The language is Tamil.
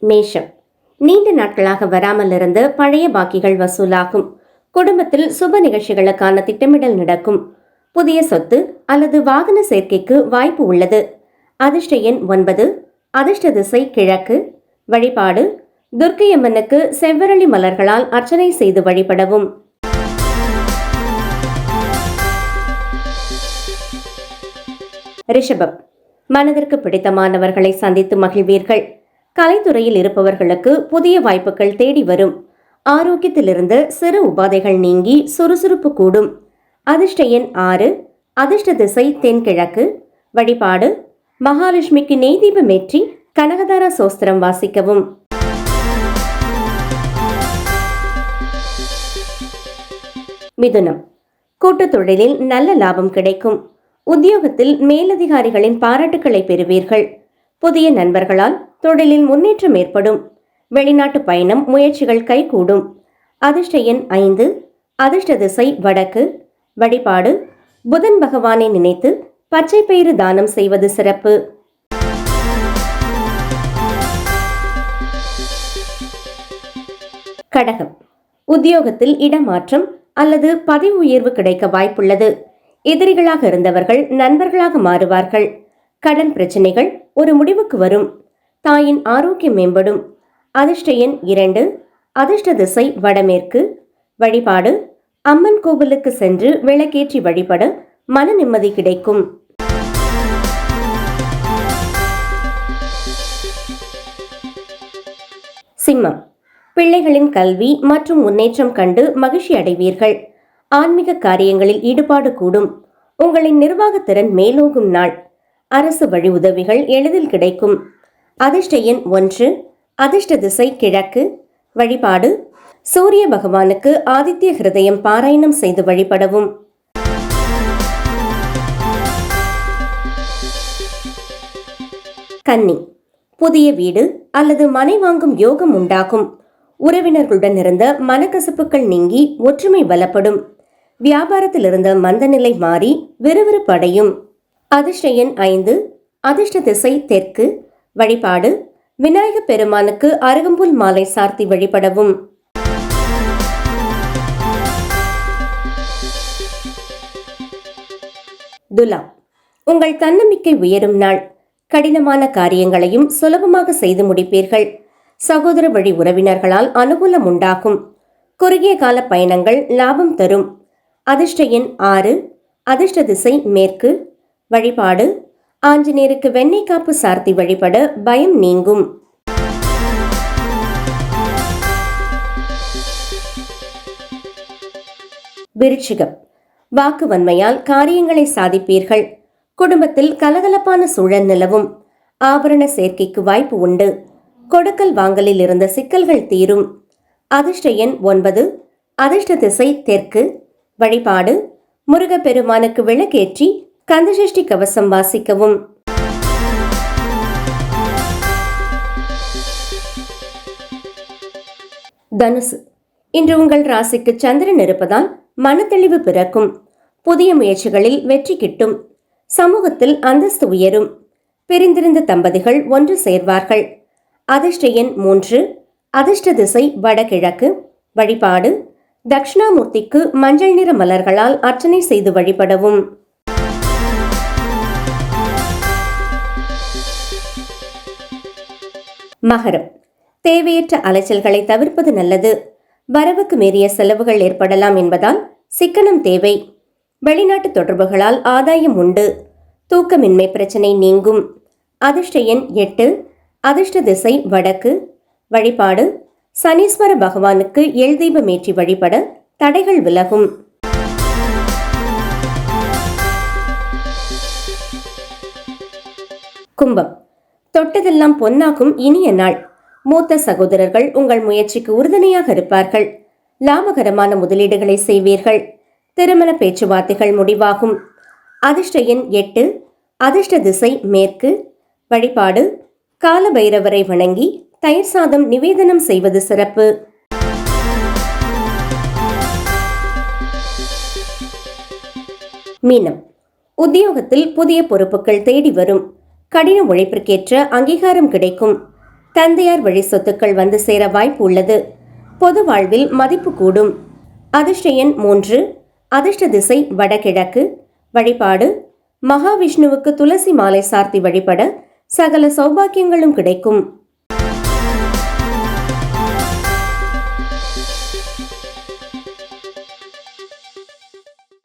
மேஷம், நீண்ட நாட்களாக வராமல் இருந்த பழைய பாக்கிகள் வசூலாகும். குடும்பத்தில் சுப நிகழ்ச்சிகளுக்கான திட்டமிடல் நடக்கும். புதிய சொத்து அல்லது வாகன சேர்க்கைக்கு வாய்ப்பு உள்ளது. அதிர்ஷ்ட எண் 9. அதிர்ஷ்ட திசை கிழக்கு. வழிபாடு துர்க்கையம்மனுக்கு செவ்வரளி மலர்களால் அர்ச்சனை செய்து வழிபடவும். ரிஷபம், மனதிற்கு பிடித்தமானவர்களை சந்தித்து மகிழ்வீர்கள். கலைத்துறையில் இருப்பவர்களுக்கு புதிய வாய்ப்புகள் தேடி வரும். ஆரோக்கியத்திலிருந்து சிறு உபாதைகள் நீங்கி சுறுசுறுப்பு கூடும். அதிர்ஷ்ட எண் 6. அதிர்ஷ்ட திசை தென்கிழக்கு. வழிபாடு மகாலட்சுமிக்கு நெய் தீபமேற்றி கனகதாரா சோஸ்திரம் வாசிக்கவும். மிதுனம், கூட்டுத் தொழிலில் நல்ல லாபம் கிடைக்கும். உத்தியோகத்தில் மேலதிகாரிகளின் பாராட்டுக்களை பெறுவீர்கள். புதிய நண்பர்களால் தொழிலில் முன்னேற்றம் ஏற்படும். வெளிநாட்டு பயணம் முயற்சிகள் கைகூடும். அதிர்ஷ்ட எண் 5. அதிர்ஷ்ட திசை வடக்கு. வழிபாடு புதன் பகவானை நினைத்து பச்சை பயிறு தானம் செய்வது சிறப்பு. கடகம், உத்தியோகத்தில் இடமாற்றம் அல்லது பதவி உயர்வு கிடைக்க வாய்ப்புள்ளது. எதிரிகளாக இருந்தவர்கள் நண்பர்களாக மாறுவார்கள். கடன் பிரச்சனைகள் ஒரு முடிவுக்கு வரும். தாயின் ஆரோக்கியம் மேம்படும். அதிர்ஷ்ட எண் 2. அதிர்ஷ்ட திசை வடமேற்கு. வழிபாடு அம்மன் கோவிலுக்கு சென்று விளக்கேற்றி வழிபட மன நிம்மதி கிடைக்கும். சிம்மம், பிள்ளைகளின் கல்வி மற்றும் முன்னேற்றம் கண்டு மகிழ்ச்சி அடைவீர்கள். ஆன்மீக காரியங்களில் ஈடுபாடு கூடும். உங்களின் நிர்வாகத்திறன் மேலோகும் நாள். அரசு வழி உதவிகள் எளிதில் கிடைக்கும். அதிர்ஷ்ட எண் 1. அதிர்ஷ்ட திசை கிழக்கு. வழிபாடு சூரிய பகவானுக்கு ஆதித்ய ஹிருதயம் பாராயணம் செய்து வழிபடவும். கன்னி, புதிய வீடு அல்லது மனை வாங்கும் யோகம் உண்டாகும். உறவினர்களுடன் இருந்த மனக்கசப்புகள் நீங்கி ஒற்றுமை பலப்படும். வியாபாரத்தில் இருந்த மந்தநிலை மாறி விறுவிறுப்படையும். அதிர்ஷ்ட எண் 5. அதிர்ஷ்ட திசை தெற்கு. வழிபாடு விநாயக பெருமானுக்கு அருகம்புல் மாலை சார்த்தி வழிபடவும். துலாம், உங்கள் தன்னம்பிக்கை உயரும் நாள். கடினமான காரியங்களையும் சுலபமாக செய்து முடிப்பீர்கள். சகோதர வழி உறவினர்களால் அனுகூலம் உண்டாகும். குறுகிய கால பயணங்கள் லாபம் தரும். அதிர்ஷ்ட எண் 6. அதிர்ஷ்ட திசை மேற்கு. வழிபாடு ஆஞ்சநேயருக்கு வெண்ணெய் காப்பு சார்த்தி வழிபட பயம் நீங்கும். விருச்சிகம், வாக்கு வன்மையால் காரியங்களை சாதிப்பீர்கள். குடும்பத்தில் கலகலப்பான சூழல் நிலவும். ஆபரண சேர்க்கைக்கு வாய்ப்பு உண்டு. கொடுக்கல் வாங்கலில் இருந்த சிக்கல்கள் தீரும். அதிர்ஷ்ட எண் 9. அதிர்ஷ்ட திசை தெற்கு. வழிபாடு முருகப்பெருமானுக்கு விளக்கேற்றி கந்தசஷ்டி கவசம் வாசிக்கவும். தனுசு, இன்று உங்கள் ராசிக்கு சந்திரன் இருப்பதால் மனத்தெளிவு பிறக்கும். புதிய முயற்சிகளில் வெற்றி கிட்டும். சமூகத்தில் அந்தஸ்து உயரும். பிரிந்திருந்த தம்பதிகள் ஒன்று சேர்வார்கள். அதிர்ஷ்ட எண் 3. அதிர்ஷ்ட திசை வடகிழக்கு. வழிபாடு தட்சிணாமூர்த்திக்கு மஞ்சள் நிற மலர்களால் அர்ச்சனை செய்து வழிபடவும். மகரம், தேவையற்ற அலைச்சல்களை தவிர்ப்பது நல்லது. வரவுக்கு மீறிய செலவுகள் ஏற்படலாம் என்பதால் சிக்கனம் தேவை. வெளிநாட்டு தொடர்புகளால் ஆதாயம் உண்டு. தூக்கமின்மை பிரச்சனை நீங்கும். அதிர்ஷ்ட எண் 8. அதிர்ஷ்ட திசை வடக்கு. வழிபாடு சனீஸ்வர பகவானுக்கு எள் தீபமேற்றி வழிபட தடைகள் விலகும். கும்பம், தொட்டதெல்லாம் பொன்னாகும் இனிய நாள். மூத்த சகோதரர்கள் உங்கள் முயற்சிக்கு உறுதுணையாக இருப்பார்கள். லாபகரமான முதலீடுகளை செய்வீர்கள். திருமண பேச்சுவார்த்தைகள் முடிவாகும். அதிர்ஷ்ட எண் 8. அதிர்ஷ்ட திசை மேற்கு. வழிபாடு கால பைரவரை வணங்கி தயிர் சாதம் நிவேதனம் செய்வது சிறப்பு. மீனம், உத்தியோகத்தில் புதிய பொறுப்புகள் தேடி வரும். கடின உழைப்பிற்கேற்ற அங்கீகாரம் கிடைக்கும். தந்தையார் வழி சொத்துக்கள் வந்து சேர வாய்ப்பு உள்ளது. பொது வாழ்வில் மதிப்பு கூடும். அதிர்ஷ்ட எண் 3. அதிர்ஷ்ட திசை வடகிழக்கு. வழிபாடு மகாவிஷ்ணுவுக்கு துளசி மாலை சார்த்தி வழிபட சகல சௌபாக்கியங்களும் கிடைக்கும்.